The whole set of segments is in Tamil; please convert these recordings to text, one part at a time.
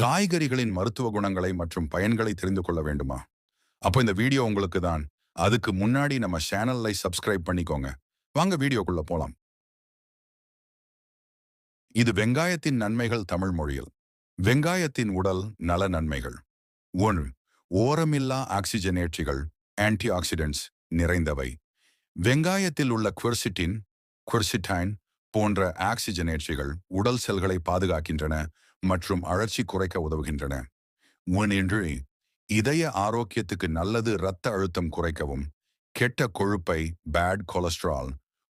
காய்கறிகளின் மருத்துவ குணங்களை மற்றும் பயன்களை தெரிந்து கொள்ள வேண்டுமா? அப்போ இந்த வீடியோ உங்களுக்கு தான். அதுக்கு முன்னாடி நம்ம சேனலை சப்ஸ்கிரைப் பண்ணிக்கோங்க. வாங்க வீடியோக்குள்ள போலாம். இது வெங்காயத்தின் நன்மைகள் தமிழ் மொழியில். வெங்காயத்தின் உடல் நல நன்மைகள். 1. ஓரமில்லா ஆக்சிஜனேற்றிகள், ஆன்டி ஆக்சிடென்ட்ஸ் நிறைந்தவை. வெங்காயத்தில் உள்ள குவெர்சிட்டின், குவெர்சிடைன் போன்ற ஆக்சிஜனேற்றிகள் உடல் செல்களை பாதுகாக்கின்றன மற்றும் அழற்சி குறைக்க உதவுகின்றன. 1. இதய ஆரோக்கியத்துக்கு நல்லது. இரத்த அழுத்தம் குறைக்கவும் கெட்ட கொழுப்பை பேட் கொலஸ்ட்ரால்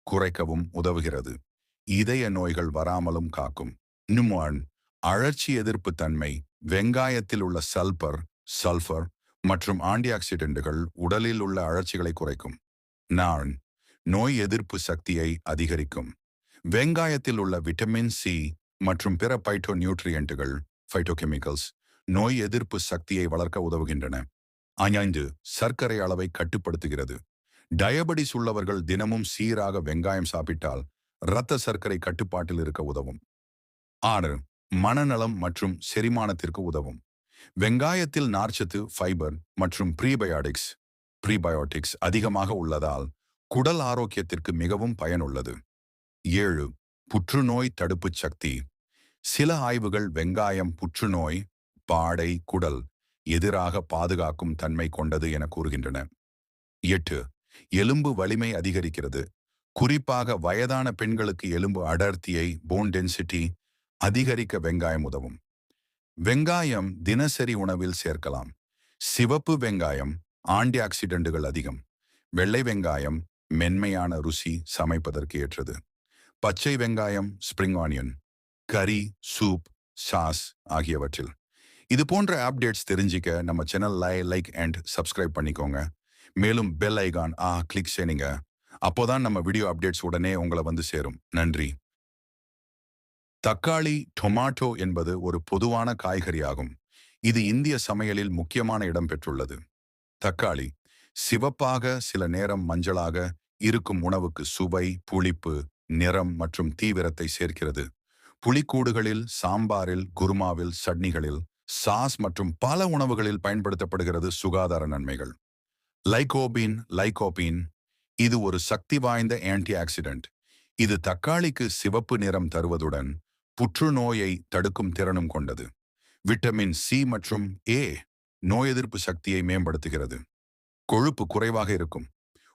குறைக்கவும் உதவுகிறது. இதய நோய்கள் வராமலும் காக்கும். 1. அழற்சி எதிர்ப்பு தன்மை. வெங்காயத்தில் உள்ள சல்பர் மற்றும் ஆன்டிஆக்சிடென்ட்டுகள் உடலில் உள்ள அழற்சிகளை குறைக்கும். 4. நோய் எதிர்ப்பு சக்தியை அதிகரிக்கும். வெங்காயத்தில் உள்ள விட்டமின் சி மற்றும் பிற பைட்டோ நியூட்ரியன்ட்டுகள் ஃபைட்டோகெமிக்கல்ஸ் நோய் எதிர்ப்பு சக்தியை வளர்க்க உதவுகின்றன. 5. சர்க்கரை அளவை கட்டுப்படுத்துகிறது. டயபெட்டிஸ் உள்ளவர்கள் தினமும் சீராக வெங்காயம் சாப்பிட்டால் இரத்த சர்க்கரை கட்டுப்பாட்டில் இருக்க உதவும். 6. மனநலம் மற்றும் செரிமானத்திற்கு உதவும். வெங்காயத்தில் நார்ச்சத்து, ஃபைபர் மற்றும் ப்ரீபயோட்டிக்ஸ் அதிகமாக உள்ளதால் குடல் ஆரோக்கியத்திற்கு மிகவும் பயனுள்ளது. 7. புற்றுநோய் தடுப்பு சக்தி. சில ஆய்வுகள் வெங்காயம் புற்றுநோய், பாடை, குடல் எதிராக பாதுகாக்கும் தன்மை கொண்டது என கூறுகின்றன. 8. எலும்பு வலிமை அதிகரிக்கிறது. குறிப்பாக வயதான பெண்களுக்கு எலும்பு அடர்த்தியை போன் டென்சிட்டி அதிகரிக்க வெங்காயம் உதவும். வெங்காயம் தினசரி உணவில் சேர்க்கலாம். சிவப்பு வெங்காயம் ஆன்டி ஆக்சிடென்ட்டுகள் அதிகம். வெள்ளை வெங்காயம் மென்மையான ருசி, சமைப்பதற்கு ஏற்றது. பச்சை வெங்காயம் ஸ்பிரிங் ஆனியன் கறி, சூப், சாஸ் ஆகியவற்றில். இது போன்ற அப்டேட்ஸ் தெரிஞ்சிக்க நம்ம சேனல் லைக் அண்ட் சப்ஸ்கிரைப் பண்ணிக்கோங்க. மேலும் பெல் ஐகான் கிளிக் செய்யுங்க. அப்போதான் நம்ம வீடியோ அப்டேட்ஸ் உடனே உங்களை வந்து சேரும். நன்றி. தக்காளி, டொமாட்டோ என்பது ஒரு பொதுவான காய்கறி ஆகும். இது இந்திய சமையலில் முக்கியமான இடம் பெற்றுள்ளது. தக்காளி சிவப்பாக, சில நேரம் மஞ்சளாக இருக்கும் உணவுக்கு சுவை, புளிப்பு, நிறம் மற்றும் தீவிரத்தை சேர்க்கிறது. புளிக்கூடுகளில், சாம்பாரில், குருமாவில், சட்னிகளில், சாஸ் மற்றும் பல உணவுகளில் பயன்படுத்தப்படுகிறது. சுகாதார நன்மைகள். லைகோபீன் இது ஒரு சக்தி வாய்ந்த ஆன்டி ஆக்சிடென்ட். இது தக்காளிக்கு சிவப்பு நிறம் தருவதுடன் புற்றுநோயை தடுக்கும் திறனும் கொண்டது. விட்டமின் சி மற்றும் ஏ நோய் எதிர்ப்பு சக்தியை மேம்படுத்துகிறது. கொழுப்பு குறைவாக இருக்கும்.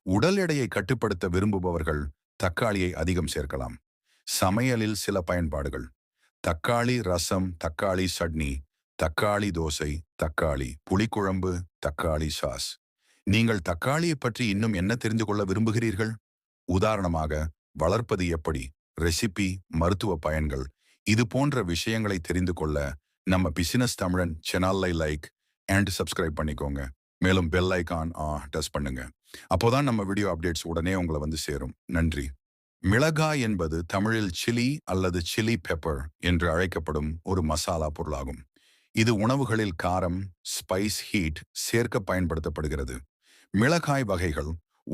உடல் எடையை கட்டுப்படுத்த விரும்புபவர்கள் தக்காளியை அதிகம் சேர்க்கலாம். சமையலில் சில பயன்பாடுகள். தக்காளி ரசம், தக்காளி சட்னி, தக்காளி தோசை, தக்காளி புளிக்குழம்பு, தக்காளி சாஸ். நீங்கள் தக்காளியை பற்றி இன்னும் என்ன தெரிந்து கொள்ள விரும்புகிறீர்கள்? உதாரணமாக, வளர்ப்பது எப்படி, ரெசிபி, மருத்துவ பயன்கள், இது போன்ற விஷயங்களை தெரிந்து கொள்ள நம்ம பிசினஸ் தமிழன் சேனலை லைக் அண்ட் சப்ஸ்கிரைப் பண்ணிக்கோங்க. மேலும் பெல் ஐகான் டச் பண்ணுங்க. அப்போதான் நம்ம வீடியோ அப்டேட்ஸ் உடனே உங்களை வந்து சேரும். நன்றி. மிளகாய் என்பது தமிழில் சில்லி அல்லது சில்லி பெப்பர் என்று அழைக்கப்படும் ஒரு மசாலா பொருளாகும். இது உணவுகளில் காரம், ஸ்பைஸ், ஹீட் சேர்க்க பயன்படுத்தப்படுகிறது. மிளகாய் வகைகள்.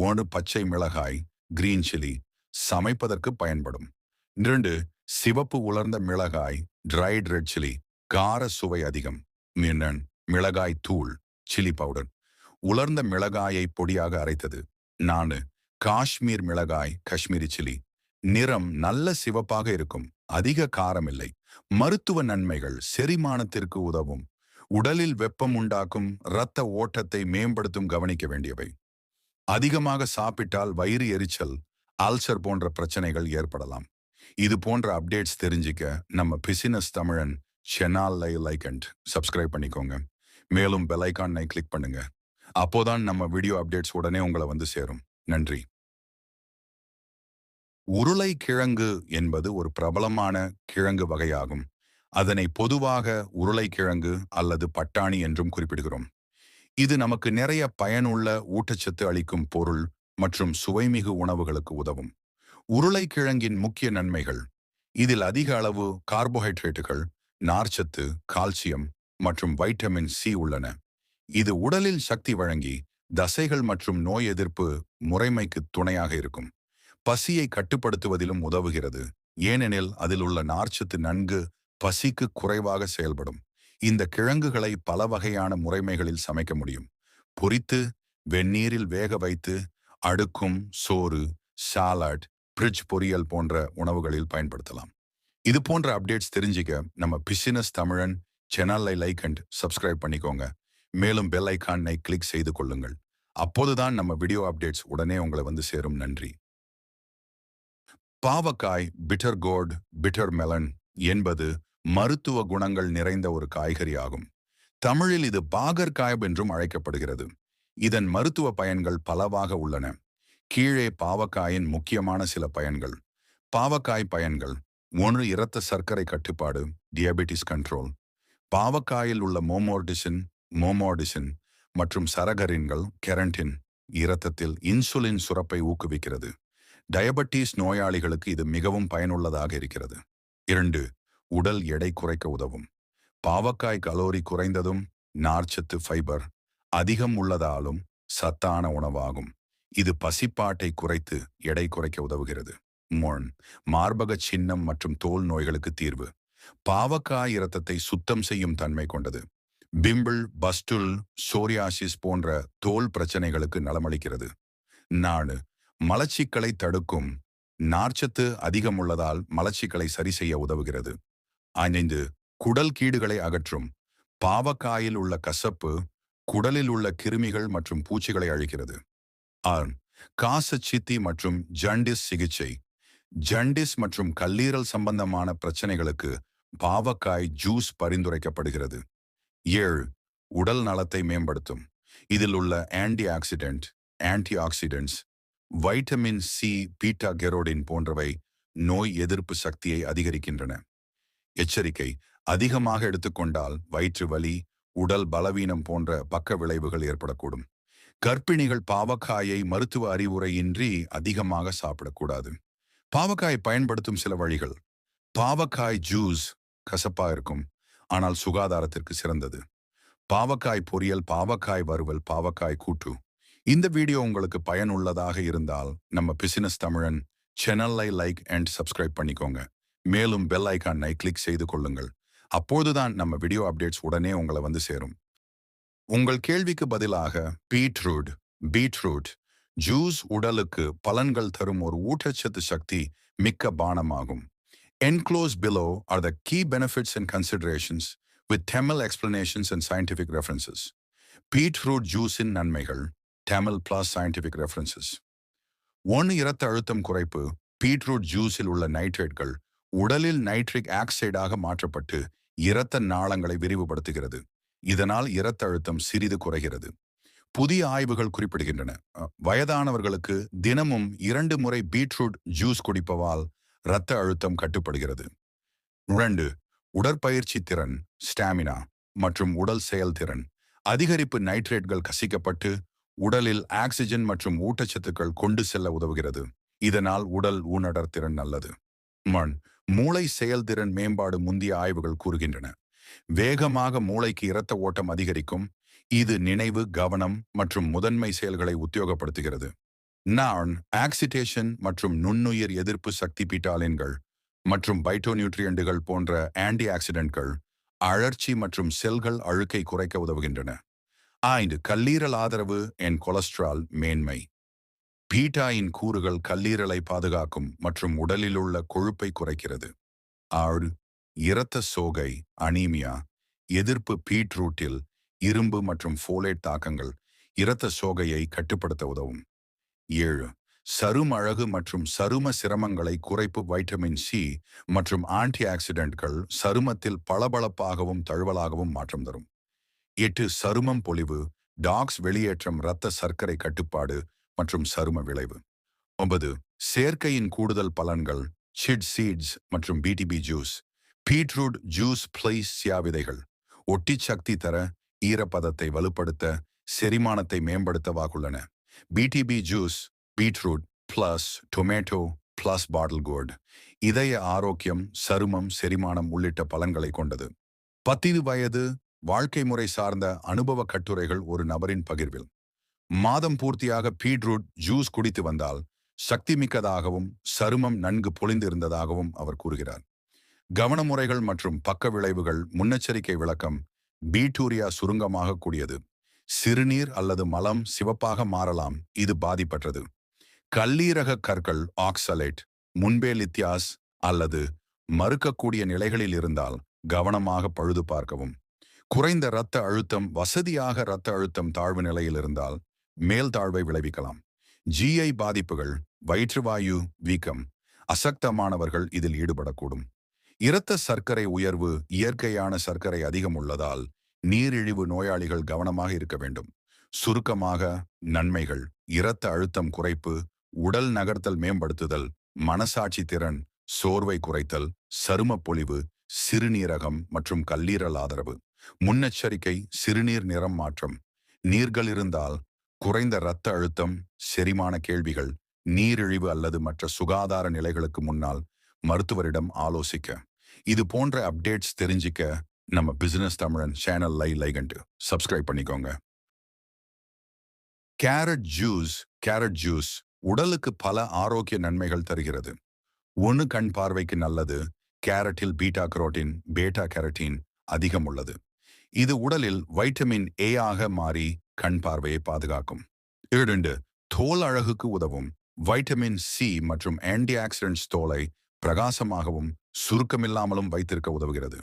1. பச்சை மிளகாய், கிரீன் சில்லி, சமைப்பதற்கு பயன்படும். 2. சிவப்பு உலர்ந்த மிளகாய், ட்ரைட் ரெட் சில்லி, கார சுவை அதிகம். மிளகாய் தூள், சில்லி பவுடர், உலர்ந்த மிளகாயை பொடியாக அரைத்தது. 4. காஷ்மீர் மிளகாய், காஷ்மீரி சில்லி, நிறம் நல்ல சிவப்பாக இருக்கும், அதிக காரம் இல்லை. மருத்துவ நன்மைகள். செரிமானத்திற்கு உதவும், உடலில் வெப்பம் உண்டாக்கும், இரத்த ஓட்டத்தை மேம்படுத்தும். கவனிக்க வேண்டியவை. அதிகமாக சாப்பிட்டால் வயிறு எரிச்சல், அல்சர் போன்ற பிரச்சனைகள் ஏற்படலாம். இது போன்ற அப்டேட்ஸ் தெரிஞ்சிக்க நம்ம பிசினஸ் தமிழன் சேனலை லைக் அண்ட் சப்ஸ்கிரைப் பண்ணிக்கோங்க. மேலும் பெல் ஐகானை கிளிக் பண்ணுங்க. அப்போதான் நம்ம வீடியோ அப்டேட்ஸ் உடனே உங்களை வந்து சேரும். நன்றி. உருளைக்கிழங்கு என்பது ஒரு பிரபலமான கிழங்கு வகையாகும். அதனை பொதுவாக உருளைக்கிழங்கு அல்லது பட்டாணி என்றும் குறிப்பிடுகிறோம். இது நமக்கு நிறைய பயனுள்ள ஊட்டச்சத்து அளிக்கும் பொருள் மற்றும் சுவைமிகு உணவுகளுக்கு உதவும். உருளைக்கிழங்கின் முக்கிய நன்மைகள். இதில் அதிக அளவு கார்போஹைட்ரேட்டுகள், நார்ச்சத்து, கால்சியம் மற்றும் வைட்டமின் சி உள்ளன. இது உடலில் சக்தி வழங்கி தசைகள் மற்றும் நோய் எதிர்ப்பு முறைமைக்கு துணையாக இருக்கும். பசியை கட்டுப்படுத்துவதிலும் உதவுகிறது, ஏனெனில் அதில் உள்ள நார்ச்சத்து நன்கு பசிக்கு குறைவாக செயல்படும். இந்த கிழங்குகளை பல வகையான முறைமைகளில் சமைக்க முடியும். பொரித்து, வெந்நீரில் வேக வைத்து, அடுக்கும், சோறு, சாலட், பிரிட்ஜ் பொரியல் போன்ற உணவுகளில் பயன்படுத்தலாம். இது போன்ற அப்டேட்ஸ் தெரிஞ்சிக்க நம்ம பிசினஸ் தமிழன் சேனலை லைக் அண்ட் சப்ஸ்கிரைப் பண்ணிக்கோங்க. மேலும் பெல் ஐக்கானை கிளிக் செய்து கொள்ளுங்கள். அப்போதுதான் நம்ம வீடியோ அப்டேட்ஸ் உடனே உங்களை வந்து சேரும். நன்றி. பாவக்காய் பிட்டர் கோர்ட் பிட்டர் மெலன் என்பது மருத்துவ குணங்கள் நிறைந்த ஒரு காய்கறி ஆகும். தமிழில் இது பாகற்காய் என்றும் அழைக்கப்படுகிறது. இதன் மருத்துவ பயன்கள் பலவாக உள்ளன. கீழே பாவக்காயின் முக்கியமான சில பயன்கள். பாவக்காய் பயன்கள்: 1. இரத்த சர்க்கரை கட்டுப்பாடு, டியபெட்டிஸ் கண்ட்ரோல். பாவக்காயில் உள்ள மோமோடிசின் மற்றும் சரகரின்கள், கெரண்டின், இரத்தத்தில் இன்சுலின் சுரப்பை ஊக்குவிக்கிறது. டயபெட்டிஸ் நோயாளிகளுக்கு இது மிகவும் பயனுள்ளதாக இருக்கிறது. 2. உடல் எடை குறைக்க உதவும். பாவக்காய் கலோரி குறைந்ததும் நார்ச்சத்து ஃபைபர் அதிகம் உள்ளதாலும் சத்தான உணவாகும். இது பசிப்பாட்டை குறைத்து எடை குறைக்க உதவுகிறது. மார்பக சின்னம் மற்றும் தோல் நோய்களுக்கு தீர்வு. பாவக்காய் இரத்தத்தை சுத்தம் செய்யும் தன்மை கொண்டது. பிம்பிள், பஸ்டுல், சோரியாசிஸ் போன்ற தோல் பிரச்சனைகளுக்கு நலமளிக்கிறது. 4. மலச்சிக்கலை தடுக்கும். நார்ச்சத்து அதிகம் உள்ளதால் மலச்சிக்கலை சரி செய்ய உதவுகிறது. 5. குடல் கீடுகளை அகற்றும். பாவக்காயில் உள்ள கசப்பு குடலில் உள்ள கிருமிகள் மற்றும் பூச்சிகளை அழிக்கிறது. 6. காசச்சித்தி மற்றும் ஜண்டிஸ் சிகிச்சை. ஜண்டிஸ் மற்றும் கல்லீரல் சம்பந்தமான பிரச்சனைகளுக்கு பாவக்காய் ஜூஸ் பரிந்துரைக்கப்படுகிறது. 7. உடல் நலத்தை மேம்படுத்தும். இதில் உள்ள antioxidants, vitamin C, beta carotene போன்றவை நோய் எதிர்ப்பு சக்தியை அதிகரிக்கின்றன. எச்சரிக்கை: அதிகமாக எடுத்துக்கொண்டால் வயிற்று வலி, உடல் பலவீனம் போன்ற பக்க விளைவுகள் ஏற்படக்கூடும். கர்ப்பிணிகள் பாவக்காயை மருத்துவ அறிவுரையின்றி அதிகமாக சாப்பிடக்கூடாது. பாவக்காய் பயன்படுத்தும் சில வழிகள். பாவக்காய் ஜூஸ் கசப்பா இருக்கும், ஆனால் சுகாதாரத்திற்கு சிறந்தது. பாவக்காய் பொரியல், பாவக்காய் வறுவல், பாவக்காய் கூட்டு. இந்த வீடியோ உங்களுக்கு பயனுள்ளதாக இருந்தால் நம்ம பிசினஸ் தமிழன் சேனலை லைக் அண்ட் சப்ஸ்கிரைப் பண்ணிக்கோங்க. மேலும் பெல் ஐக்கானை கிளிக் செய்து கொள்ளுங்கள். அப்போதுதான் நம்ம வீடியோ அப்டேட்ஸ் உடனே உங்களை வந்து சேரும். உங்கள் கேள்விக்கு பதிலாக பீட்ரூட் ஜூஸ் உடலுக்கு பலன்கள் தரும் ஒரு ஊட்டச்சத்து சக்தி மிக்க பானமாகும். Enclosed below are the key benefits and considerations with Tamil explanations and scientific references. Beetroot ஜூஸின் நன்மைகள், Tamil plus scientific references. 1. இரத்த அழுத்தம் குறைப்பு. பீட்ரூட் ஜூஸில் உள்ள நைட்ரேட்கள் உடலில் நைட்ரிக் ஆக்சைடாக மாற்றப்பட்டு இரத்த நாளங்களை விரிவுபடுத்துகிறது. இதனால் இரத்த அழுத்தம் சிறிது குறைகிறது. புதிய ஆய்வுகள் குறிப்பிடுகின்றன, வயதானவர்களுக்கு தினமும் 2 முறை பீட்ரூட் ஜூஸ் குடிப்பதால் இரத்த அழுத்தம் கட்டுப்படுகிறது. 2. உடற்பயிற்சி திறன், ஸ்டாமினா மற்றும் உடல் செயல்திறன் அதிகரிப்பு. நைட்ரேட்கள் கசிக்கப்பட்டு உடலில் ஆக்சிஜன் மற்றும் ஊட்டச்சத்துக்கள் கொண்டு செல்ல உதவுகிறது. இதனால் உடல் ஊனடர்திறன் நல்லது. மூளை செயல்திறன் மேம்பாடு. முந்தைய ஆய்வுகள் கூறுகின்றன, வேகமாக மூளைக்கு இரத்த ஓட்டம் அதிகரிக்கும். இது நினைவு, கவனம் மற்றும் முதன்மை செயல்களை உத்தியோகப்படுத்துகிறது. ஆக்சிடேஷன் மற்றும் நுண்ணுயிர் எதிர்ப்பு சக்தி. பீட்டாலின்கள் மற்றும் பைட்டோநியூட்ரியன்ட்டுகள் போன்ற ஆன்டி ஆக்சிடென்ட்கள் அழற்சி மற்றும் செல்கள் அழுக்கை குறைக்க உதவுகின்றன. 5. கல்லீரல் ஆதரவு என் கொலஸ்ட்ரால் மேன்மை. பீட்டாயின் கூறுகள் கல்லீரலை பாதுகாக்கும் மற்றும் உடலில் உள்ள கொழுப்பை குறைக்கிறது. 6. இரத்த சோகை, அனீமியா எதிர்ப்பு. பீட்ரூட்டில் இரும்பு மற்றும் ஃபோலேட் தாக்கங்கள் இரத்த சோகையை கட்டுப்படுத்த உதவும். 7. சரும அழகு மற்றும் சரும சிரமங்களை குறைப்பு. வைட்டமின் சி மற்றும் ஆன்டி ஆக்சிடென்ட்கள் சருமத்தில் பளபளப்பாகவும் தழுவலாகவும் மாற்றம் தரும். 8. சருமம் பொலிவு, டாக்ஸ் வெளியேற்றம், இரத்த சர்க்கரை கட்டுப்பாடு மற்றும் சரும விளைவு. 9. சேர்க்கையின் கூடுதல் பலன்கள், சிட் சீட்ஸ் மற்றும் பிடிபி juice. Beetroot juice plus chia விதைகள் ஒட்டி சக்தி தர, ஈரப்பதத்தை வலுப்படுத்த, செரிமானத்தை மேம்படுத்த வாக்குள்ளன. பிடிபி juice beetroot plus tomato plus bottle gourd இதய ஆரோக்கியம், சருமம், செரிமானம் உள்ளிட்ட பலன்களை கொண்டது. 10 வயது வாழ்க்கை முறை சார்ந்த அனுபவ கட்டுரைகள். ஒரு நபரின் பகிர்வில், மாதம் பூர்த்தியாக பீட்ரூட் ஜூஸ் குடித்து வந்தால் சக்தி மிக்கதாகவும் சருமம் நன்கு பொலிந்திருந்ததாகவும் அவர் கூறுகிறார். கவனமுறைகள் மற்றும் பக்க விளைவுகள் முன்னெச்சரிக்கை விளக்கம். பீட்டூரியா சுருங்கமாக கூடியது. சிறுநீர் அல்லது மலம் சிவப்பாக மாறலாம், இது பாதிப்பற்றது. கல்லீரக கற்கள் ஆக்சலேட், முன்பே லித்தியாஸ் அல்லது மறுக்கக்கூடிய நிலைகளில் இருந்தால் கவனமாக பழுது பார்க்கவும். குறைந்த இரத்த அழுத்தம், வசதியாக இரத்த அழுத்தம் தாழ்வு நிலையில் இருந்தால் மேல் தாழ்வை விளைவிக்கலாம். ஜிஐ பாதிப்புகள், வயிற்றுவாயு, வீக்கம். அசக்தமானவர்கள் இதில் ஈடுபடக்கூடும். இரத்த சர்க்கரை உயர்வு, இயற்கையான சர்க்கரை அதிகம் உள்ளதால் நீரிழிவு நோயாளிகள் கவனமாக இருக்க வேண்டும். சுருக்கமாக, நன்மைகள்: இரத்த அழுத்தம் குறைப்பு, உடல் நகர்த்தல் மேம்படுத்துதல், மனசாட்சி திறன், சோர்வை குறைத்தல், சருமப்பொலிவு, சிறுநீரகம் மற்றும் கல்லீரல் ஆதரவு. முன்னெச்சரிக்கை: சிறுநீர் நிறம் மாற்றம். நீர்கள் இருந்தால் குறைந்த இரத்த அழுத்தம், செரிமான கேள்விகள், நீரிழிவு அல்லது மற்ற சுகாதார நிலைகளுக்கு முன்னால் மருத்துவரிடம் ஆலோசிக்க. இது போன்ற அப்டேட்ஸ் தெரிஞ்சிக்க நம்ம பிசினஸ் தமிழன் சேனல் லைக் சப்ஸ்கிரைப் பண்ணிக்கோங்க. கேரட் ஜூஸ் உடலுக்கு பல ஆரோக்கிய நன்மைகள் தருகிறது. ஒன்று, கண் பார்வைக்கு நல்லது. கேரட்டில் பீட்டா கரோட்டின், பேட்டா கேரட்டின் அதிகம் உள்ளது. இது உடலில் வைட்டமின் ஏ ஆக மாறி கண் பார்வையை பாதுகாக்கும். 2, தோல் அழகுக்கு உதவும். வைட்டமின் சி மற்றும் ஆன்டி ஆக்சிடென்ட்ஸ் தோலை பிரகாசமாகவும் சுருக்கமில்லாமலும் வைத்திருக்க உதவுகிறது.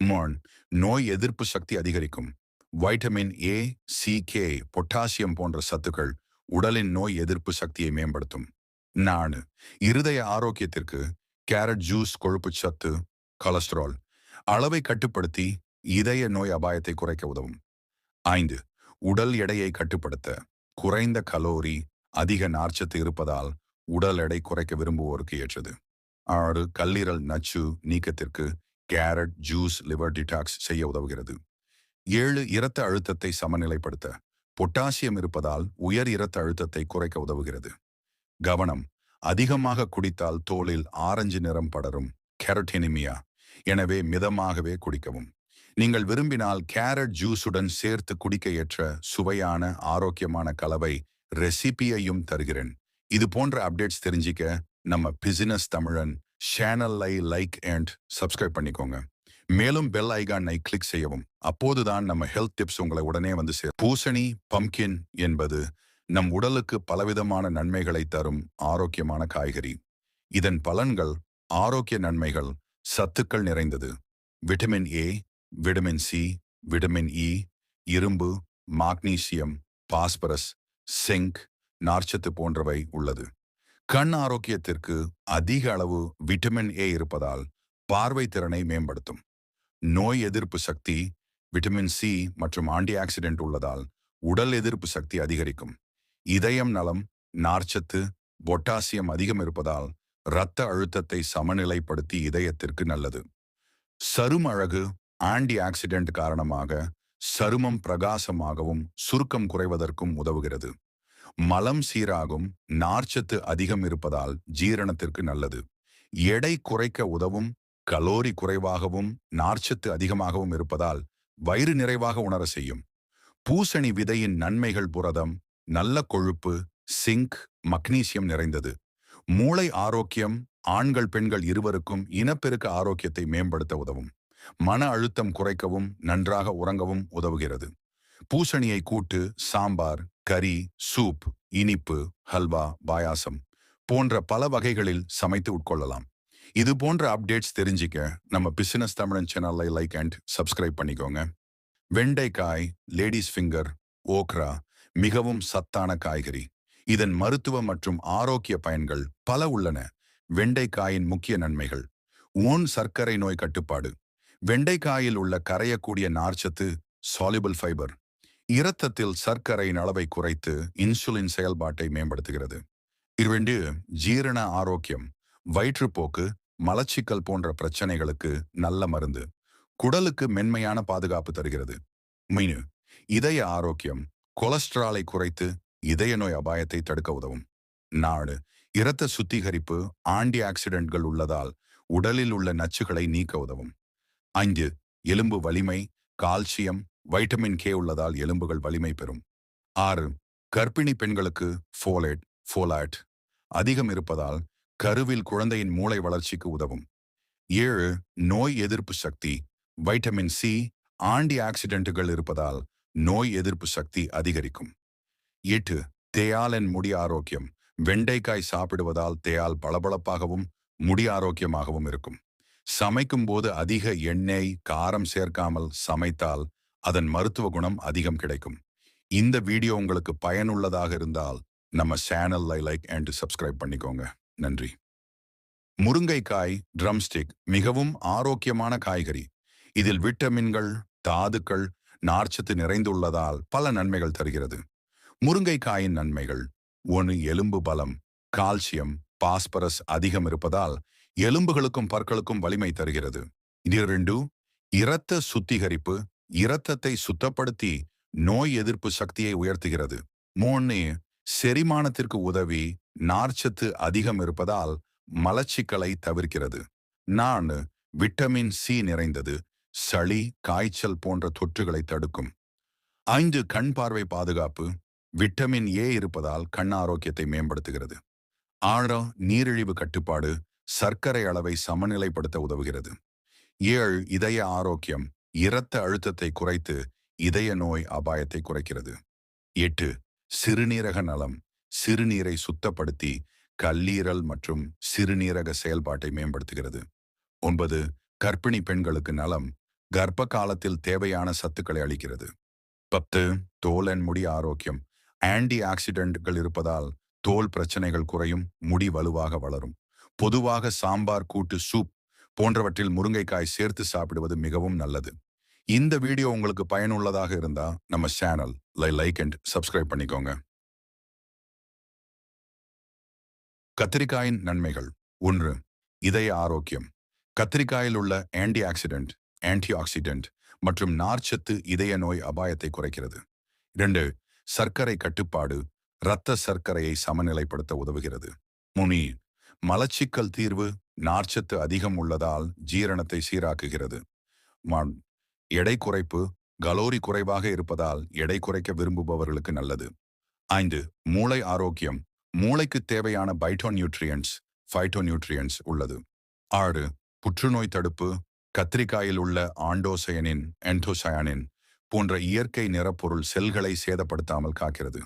3, நோய் எதிர்ப்பு சக்தி அதிகரிக்கும். Vitamin A, C, K, potassium போன்ற சத்துக்கள் உடலின் நோய் எதிர்ப்பு சக்தியை மேம்படுத்தும். 4, இருதய ஆரோக்கியத்திற்கு கேரட் ஜூஸ் கொழுப்பு சத்து, கொலஸ்ட்ரால் அளவை கட்டுப்படுத்தி இதய நோய் அபாயத்தை குறைக்க உதவும். 5, உடல் எடையை கட்டுப்படுத்த. குறைந்த கலோரி, அதிக நார்ச்சத்து இருப்பதால் உடல் எடை குறைக்க விரும்புவோருக்கு ஏற்றது. 6, கல்லீரல் நச்சு நீக்கத்திற்கு கேரட் ஜூஸ் லிவர் டிடாக்ஸ் செய்ய உதவுகிறது. 7, இரத்த அழுத்தத்தை சமநிலைப்படுத்த. பொட்டாசியம் இருப்பதால் உயர் இரத்த அழுத்தத்தை குறைக்க உதவுகிறது. கவனம்: அதிகமாக குடித்தால் தோலில் ஆரஞ்சு நிறம் படரும், கெரட்டினிமியா. எனவே மிதமாகவே குடிக்கவும். நீங்கள் விரும்பினால் கேரட் ஜூஸுடன் சேர்த்து குடிக்க ஏற்ற சுவையான ஆரோக்கியமான கலவை ரெசிபியையும் தருகிறேன். இது போன்ற அப்டேட்ஸ் தெரிஞ்சிக்க நம்ம பிசினஸ் தமிழன் சேனலை லைக் அண்ட் சப்ஸ்கிரைப் பண்ணிக்கோங்க. மேலும் பெல் ஐகானை கிளிக் செய்யவும். அப்போதுதான் நம்ம ஹெல்த் டிப்ஸ் உங்களை உடனே வந்து சேரும். பூசணி, பம்கின் என்பது நம் உடலுக்கு பலவிதமான நன்மைகளை தரும் ஆரோக்கியமான காய்கறி. இதன் பலன்கள் ஆரோக்கிய நன்மைகள், சத்துக்கள் நிறைந்தது. Vitamin A, vitamin C, vitamin E, இரும்பு, மாக்னீசியம், பாஸ்பரஸ், சிங்க், நார்ச்சத்து போன்றவை உள்ளது. கண் ஆரோக்கியத்திற்கு அதிக அளவு விட்டமின் ஏ இருப்பதால் பார்வை திறனை மேம்படுத்தும். நோய் எதிர்ப்பு சக்தி, விட்டமின் சி மற்றும் ஆன்டி ஆக்சிடென்ட் உள்ளதால் உடல் எதிர்ப்பு சக்தி அதிகரிக்கும். இதயம் நலம், நார்ச்சத்து, பொட்டாசியம் அதிகம் இருப்பதால் இரத்த அழுத்தத்தை சமநிலைப்படுத்தி இதயத்திற்கு நல்லது. சரும அழகு, ஆன்டி ஆக்சிடென்ட் காரணமாக சருமம் பிரகாசமாகவும் சுருக்கம் குறைவதற்கும் உதவுகிறது. மலம் சீராகும், நார்ச்சத்து அதிகம் இருப்பதால் ஜீரணத்திற்கு நல்லது. எடை குறைக்க உதவும். கலோரி குறைவாகவும் நார்ச்சத்து அதிகமாகவும் இருப்பதால் வயிறு நிறைவாக உணர செய்யும். பூசணி விதையின் நன்மைகள்: புரதம், நல்ல கொழுப்பு, சிங்க், மக்னீசியம் நிறைந்தது. மூளை ஆரோக்கியம், ஆண்கள் பெண்கள் இருவருக்கும் இனப்பெருக்க ஆரோக்கியத்தை மேம்படுத்த உதவும். மன அழுத்தம் குறைக்கவும் நன்றாக உறங்கவும் உதவுகிறது. பூசணியை கூட்டு, சாம்பார், கறி, சூப், இனிப்பு, ஹல்வா, பாயாசம் போன்ற பல வகைகளில் சமைத்து உட்கொள்ளலாம். இது போன்ற அப்டேட்ஸ் தெரிஞ்சிக்க நம்ம பிசினஸ் தமிழன் சேனலை லைக் அண்ட் சப்ஸ்கிரைப் பண்ணிக்கோங்க. வெண்டைக்காய், லேடிஸ் ஃபிங்கர், ஓக்ரா மிகவும் சத்தான காய்கறி. இதன் மருத்துவ மற்றும் ஆரோக்கிய பயன்கள் பல உள்ளன. வெண்டைக்காயின் முக்கிய நன்மைகள்: சர்க்கரை நோய் கட்டுப்பாடு. வெண்டைக்காயில் உள்ள கரையக்கூடிய நார்ச்சத்து, சால்யுபிள் ஃபைபர், இரத்தத்தில் சர்க்கரையின் அளவை குறைத்து இன்சுலின் செயல்பாட்டை மேம்படுத்துகிறது. 2, ஜீரண ஆரோக்கியம். வயிற்றுப்போக்கு, மலச்சிக்கல் போன்ற பிரச்சனைகளுக்கு நல்ல மருந்து. குடலுக்கு மென்மையான பாதுகாப்பு தருகிறது. 3, இதய ஆரோக்கியம். கொலஸ்ட்ராலை குறைத்து இதய நோய் அபாயத்தை தடுக்க உதவும். 4, இரத்த சுத்திகரிப்பு. ஆன்டி ஆக்சிடென்ட்கள் உள்ளதால் உடலில் உள்ள நச்சுகளை நீக்க உதவும். 5, எலும்பு வலிமை. கால்சியம், வைட்டமின் கே உள்ளதால் எலும்புகள் வலிமை பெறும். 6, கர்ப்பிணி பெண்களுக்கு ஃபோலேட் அதிகம் இருப்பதால் கருவில் குழந்தையின் மூளை வளர்ச்சிக்கு உதவும். 7 நோய் எதிர்ப்பு சக்தி. வைட்டமின் சி ஆன்டி ஆக்சிடென்ட்டுகள் இருப்பதால் நோய் எதிர்ப்பு சக்தி அதிகரிக்கும். 8 தேயாலன் முடி ஆரோக்கியம். வெண்டைக்காய் சாப்பிடுவதால் தேயால் பளபளப்பாகவும் முடி ஆரோக்கியமாகவும் இருக்கும். சமைக்கும் போது அதிக எண்ணெய் காரம் சேர்க்காமல் சமைத்தால் அதன் மருத்துவ குணம் அதிகம் கிடைக்கும். இந்த வீடியோ உங்களுக்கு பயனுள்ளதாக இருந்தால் நம்ம சேனலை லைக் அண்ட் சப்ஸ்கிரைப் பண்ணிக்கோங்க. நன்றி. முருங்கைக்காய் ட்ரம்ஸ்டிக் மிகவும் ஆரோக்கியமான காய்கறி. இதில் விட்டமின்கள் தாதுக்கள் நார்ச்சத்து நிறைந்துள்ளதால் பல நன்மைகள் தருகிறது. முருங்கைக்காயின் நன்மைகள்: 1 எலும்பு பலம். கால்சியம் பாஸ்பரஸ் அதிகம் இருப்பதால் எலும்புகளுக்கும் பற்களுக்கும் வலிமை தருகிறது. 2 இரத்த சுத்திகரிப்பு. இரத்தத்தை சுத்தப்படுத்தி நோய் எதிர்ப்பு சக்தியை உயர்த்துகிறது. 3 செரிமானத்திற்கு உதவி. நார்ச்சத்து அதிகம் இருப்பதால் மலச்சிக்கலை தவிர்க்கிறது. 4 விட்டமின் சி நிறைந்தது. சளி காய்ச்சல் போன்ற தொற்றுகளை தடுக்கும். 5 கண் பார்வை பாதுகாப்பு. விட்டமின் ஏ இருப்பதால் கண் ஆரோக்கியத்தை மேம்படுத்துகிறது. 6 நீரிழிவு கட்டுப்பாடு. சர்க்கரை அளவை சமநிலைப்படுத்த உதவுகிறது. 7 இதய ஆரோக்கியம். இரத்த அழுத்தத்தை குறைத்து இதய நோய் அபாயத்தை குறைக்கிறது. 8 சிறுநீரக நலம். சிறுநீரை சுத்தப்படுத்தி கல்லீரல் மற்றும் சிறுநீரக செயல்பாட்டை மேம்படுத்துகிறது. 9 கர்ப்பிணி பெண்களுக்கு நலம். கர்ப்ப காலத்தில் தேவையான சத்துக்களை அளிக்கிறது. 10 தோல் அண்ட் முடி ஆரோக்கியம். ஆன்டி ஆக்சிடென்ட்கள் இருப்பதால் தோல் பிரச்சனைகள் குறையும், முடி வலுவாக வளரும். பொதுவாக சாம்பார் கூட்டு சூப் போன்றவற்றில் முருங்கைக்காய் சேர்த்து சாப்பிடுவது மிகவும் நல்லது. இந்த வீடியோ உங்களுக்கு பயனுள்ளதாக இருந்தா நம்ம சேனல் லைக் அண்ட் சப்ஸ்கிரைப் பண்ணிக்கோங்க. கத்திரிக்காயின் நன்மைகள். 1 இதய ஆரோக்கியம். கத்திரிக்காயில் உள்ள ஆன்டி ஆக்சிடென்ட் மற்றும் நார்ச்சத்து இதய நோய் அபாயத்தை குறைக்கிறது. 2 சர்க்கரை கட்டுப்பாடு. இரத்த சர்க்கரையை சமநிலைப்படுத்த உதவுகிறது. 3 மலச்சிக்கல் தீர்வு. நார்ச்சத்து அதிகம் உள்ளதால் ஜீரணத்தை சீராக்குகிறது. எடை குறைப்பு. கலோரி குறைவாக இருப்பதால் எடை குறைக்க விரும்புபவர்களுக்கு நல்லது. 5 மூளை ஆரோக்கியம். மூளைக்கு தேவையான ஃபைட்டோநியூட்ரியன்ஸ் உள்ளது. 6 புற்றுநோய் தடுப்பு. கத்திரிக்காயில் உள்ள ஆண்டோசயனின் போன்ற இயற்கை நிறப்பொருள் செல்களை சேதப்படுத்தாமல் காக்கிறது.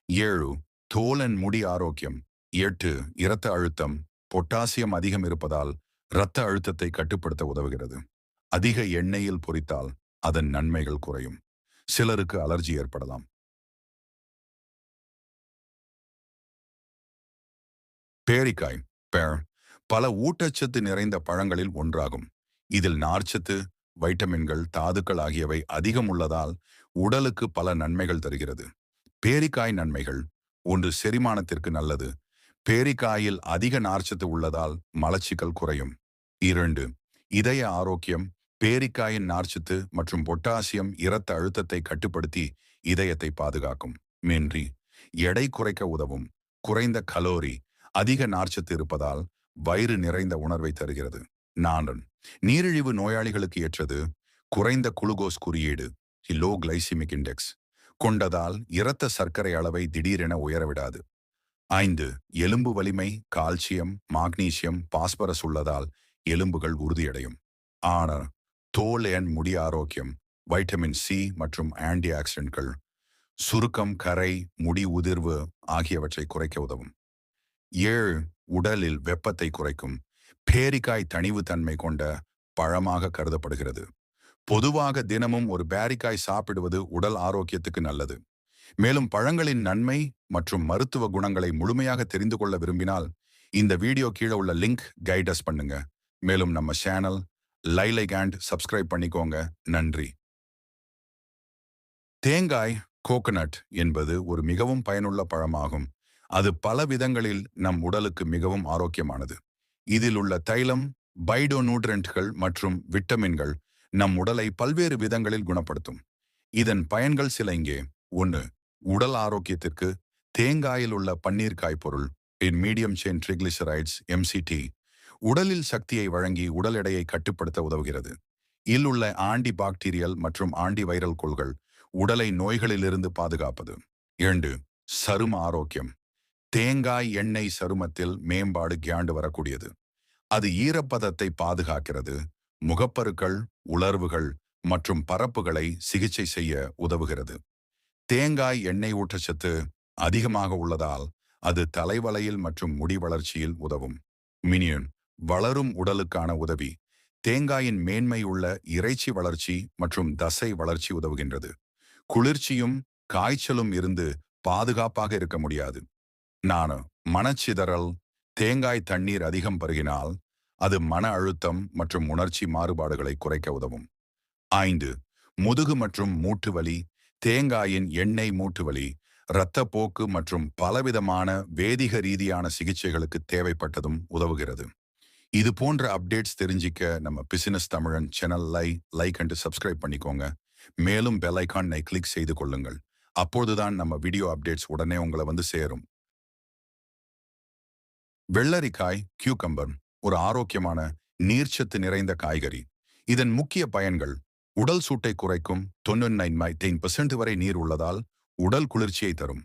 7 தோல் அண்ட் முடி ஆரோக்கியம். 8 இரத்த அழுத்தம். பொட்டாசியம் அதிகம் இருப்பதால் இரத்த அழுத்தத்தை கட்டுப்படுத்த உதவுகிறது. அதிக எண்ணெயில் பொரித்தால் அதன் நன்மைகள் குறையும். சிலருக்கு அலர்ஜி ஏற்படலாம். பேரிக்காய் பல ஊட்டச்சத்து நிறைந்த பழங்களில் ஒன்றாகும். இதில் நார்ச்சத்து வைட்டமின்கள் தாதுக்கள் ஆகியவை அதிகம் உள்ளதால் உடலுக்கு பல நன்மைகள் தருகிறது. பேரிக்காய் நன்மைகள்: 1 செரிமானத்திற்கு நல்லது. பேரிக்காயில் அதிக நார்ச்சத்து உள்ளதால் மலச்சிக்கல் குறையும். 2 இதய ஆரோக்கியம். பேரிக்காயின் நார்ச்சத்து மற்றும் பொட்டாசியம் இரத்த அழுத்தத்தை கட்டுப்படுத்தி இதயத்தை பாதுகாக்கும். மேன்றி எடை குறைக்க உதவும். குறைந்த கலோரி. அதிக நார்ச்சத்து இருப்பதால் வயிறு நிறைந்த உணர்வை தருகிறது. 4 நீரிழிவு நோயாளிகளுக்கு ஏற்றது. குறைந்த குளுக்கோஸ் குறியீடு லோ கிளைசிமிக் இண்டெக்ஸ் கொண்டதால் இரத்த சர்க்கரை அளவை திடீரென உயரவிடாது. 5 எலும்பு வலிமை. கால்சியம் மாக்னீசியம் பாஸ்பரஸ் உள்ளதால் எலும்புகள் உறுதியடையும். 6 தோல் அண்ட் முடி ஆரோக்கியம். வைட்டமின் சி மற்றும் ஆன்டி ஆக்சிடென்ட்கள் சுருக்கம் கரை முடி உதிர்வு ஆகியவற்றை குறைக்க உதவும். 7 உடலில் வெப்பத்தை குறைக்கும். பேரிக்காய் தணிவு தன்மை கொண்ட பழமாக கருதப்படுகிறது. பொதுவாக தினமும் ஒரு பேரிக்காய் சாப்பிடுவது உடல் ஆரோக்கியத்துக்கு நல்லது. மேலும் பழங்களின் நன்மை மற்றும் மருத்துவ குணங்களை முழுமையாக தெரிந்து கொள்ள விரும்பினால் இந்த வீடியோ கீழே உள்ள லிங்க் கைடஸ் பண்ணுங்க. மேலும் நம்ம சேனல் லைக் அண்ட் சப்ஸ்கிரைப் பண்ணிக்கோங்க. நன்றி. தேங்காய் கோகனட் என்பது ஒரு மிகவும் பயனுள்ள பழமாகும். அது பல விதங்களில் நம் உடலுக்கு மிகவும் ஆரோக்கியமானது. இதில் உள்ள தைலம் பைடோநியூட்ரியன்ட்கள் மற்றும் விட்டமின்கள் நம் உடலை பல்வேறு விதங்களில் குணப்படுத்தும். இதன் பயன்கள் சில இங்கே. 1 உடல் ஆரோக்கியத்திற்கு தேங்காயில் உள்ள பன்னீர் காய்பொருள் இன் மீடியம் செயின் ட்ரிக்ளிசரைட்ஸ் MCT உடலில் சக்தியை வழங்கி உடல் எடையை கட்டுப்படுத்த உதவுகிறது. இல் உள்ள ஆன்டி பாக்டீரியல் மற்றும் ஆன்டி வைரல் கொள்கள் உடலை நோய்களிலிருந்து பாதுகாப்பது. 2 சரும ஆரோக்கியம். தேங்காய் எண்ணெய் சருமத்தில் மேம்பாடு கியாண்டு வரக்கூடியது. அது ஈரப்பதத்தை பாதுகாக்கிறது, முகப்பருக்கள், உலர்வுகள் மற்றும் பரப்புகளை சிகிச்சை செய்ய உதவுகிறது. தேங்காய் எண்ணெய் ஊட்டச்சத்து அதிகமாக உள்ளதால் அது தலைவளையில் மற்றும் முடி வளர்ச்சியில் உதவும். மினியன் வளரும் உடலுக்கான உதவி. தேங்காயின் மேன்மை உள்ள இறைச்சி வளர்ச்சி மற்றும் தசை வளர்ச்சி உதவுகின்றது. குளிர்ச்சியும் காய்ச்சலும் இருந்து பாதுகாப்பாக இருக்க முடியாது. மனச்சிதறல். தேங்காய் தண்ணீர் அதிகம் பருகினால் அது மன அழுத்தம் மற்றும் உணர்ச்சி மாறுபாடுகளை குறைக்க உதவும். 5. முதுகு மற்றும் மூட்டு வலி. தேங்காயின் எண்ணெய் மூட்டு வலி, இரத்தப்போக்கு மற்றும் பலவிதமான வேதிக ரீதியான சிகிச்சைகளுக்கு தேவைப்பட்டதும் உதவுகிறது. இது போன்ற அப்டேட்ஸ் தெரிஞ்சிக்க நம்ம பிசினஸ் தமிழன் சேனலை லைக் அண்ட் சப்ஸ்கிரைப் பண்ணிக்கோங்க. மேலும் பெல் ஐகானை கிளிக் செய்து கொள்ளுங்கள். அப்போதுதான் நம்ம வீடியோ அப்டேட்ஸ் உடனே உங்களை வந்து சேரும். வெள்ளரிக்காய் கியூகம்பர் ஒரு ஆரோக்கியமான நீர்ச்சத்து நிறைந்த காய்கறி. இதன் முக்கிய பயன்கள்: உடல் சூட்டை குறைக்கும், 99% வரை நீர் உள்ளதால் உடல் குளிர்ச்சியை தரும்.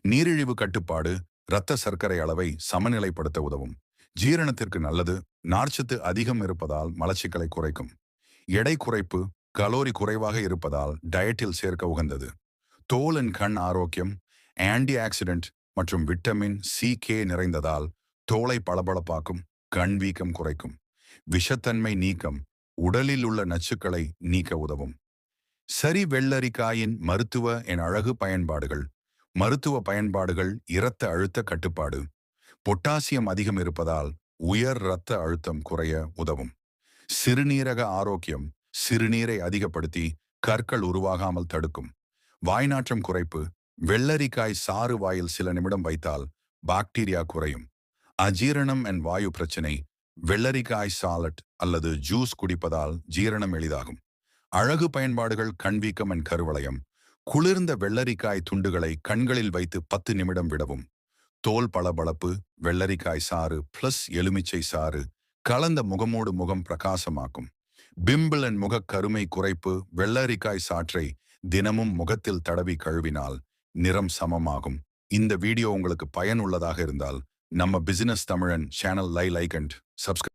நீரிழிவு கட்டுப்பாடு, இரத்த சர்க்கரை அளவை சமநிலைப்படுத்த உதவும். ஜீரணத்திற்கு நல்லது, நார்ச்சத்து அதிகம் இருப்பதால் மலச்சிக்கலை குறைக்கும். எடை குறைப்பு, கலோரி குறைவாக இருப்பதால் டயட்டில் சேர்க்க உகந்தது. தோல் கண் ஆரோக்கியம், ஆன்டி ஆக்சிடென்ட் மற்றும் விட்டமின் C, K நிறைந்ததால் தோலை பளபளப்பாக்கும், கண் வீக்கம் குறைக்கும். விஷத்தன்மை நீக்கம், உடலில் உள்ள நச்சுக்களை நீக்க உதவும். வெள்ளரிக்காயின் மருத்துவ அழகு பயன்பாடுகள். மருத்துவ பயன்பாடுகள்: இரத்த அழுத்த கட்டுப்பாடு. பொட்டாசியம் அதிகம் இருப்பதால் உயர் இரத்த அழுத்தம் குறைய உதவும். சிறுநீரக ஆரோக்கியம், சிறுநீரை அதிகப்படுத்தி கற்கள் உருவாகாமல் தடுக்கும். வாய்நாற்றம் குறைப்பு. வெள்ளரிக்காய் சாறு வாயில் சில நிமிடம் வைத்தால் பாக்டீரியா குறையும். அஜீரணம் வாயு பிரச்சனை. வெள்ளரிக்காய் சாலட் அல்லது ஜூஸ் குடிப்பதால் ஜீரணம் எளிதாகும். அழகு பயன்பாடுகள்: கண்வீக்கம் கருவளையம். குளிர்ந்த வெள்ளரிக்காய் துண்டுகளை கண்களில் வைத்து 10 நிமிடம் விடவும். தோல் பளபளப்பு. வெள்ளரிக்காய் சாறு பிளஸ் எலுமிச்சை சாறு கலந்த முகமோடு முகம் பிரகாசமாக்கும். பிம்பிள் முகக் கருமை குறைப்பு. வெள்ளரிக்காய் சாற்றை தினமும் முகத்தில் தடவி கழுவினால் நிறம் சமமாகும். இந்த வீடியோ உங்களுக்கு பயனுள்ளதாக இருந்தால் நம்ம பிசினஸ் தமிழன் சேனல் லைக் அண்ட் சப்ஸ்கிரைப்